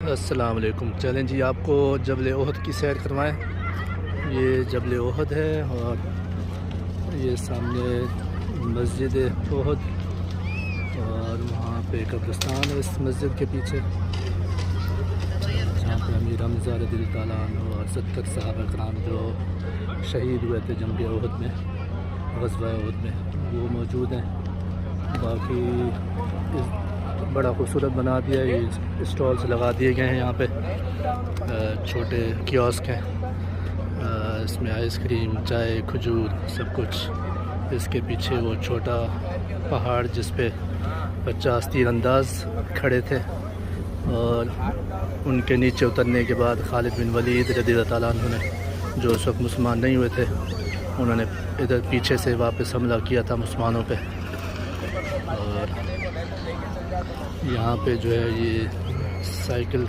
السلام علیکم۔ چلیں جی، آپ کو جبل احد کی سیر کروائیں۔ یہ جبل احد ہے اور یہ سامنے مسجد احد اور وہاں پہ قبرستان ہے اس مسجد کے پیچھے، جہاں پہ امیر حمزہ رضی اللہ تعالیٰ عنہ اور 70 صحابہ کرام جو شہید ہوئے تھے جنگ احد میں، غزوہ احد میں، وہ موجود ہیں۔ باقی بڑا خوبصورت بنا دیا ہے، یہ اسٹالس لگا دیے گئے ہیں یہاں پہ، چھوٹے کیوسک ہیں، اس میں آئس کریم، چائے، کھجور سب کچھ۔ اس کے پیچھے وہ چھوٹا پہاڑ جس پہ 50 تیر انداز کھڑے تھے، اور ان کے نیچے اترنے کے بعد خالد بن ولید رضی اللہ تعالیٰ عنہ نے، جو اس وقت مسلمان نہیں ہوئے تھے، انہوں نے ادھر پیچھے سے واپس حملہ کیا تھا مسلمانوں پہ۔ اور یہاں پہ جو ہے یہ سائیکل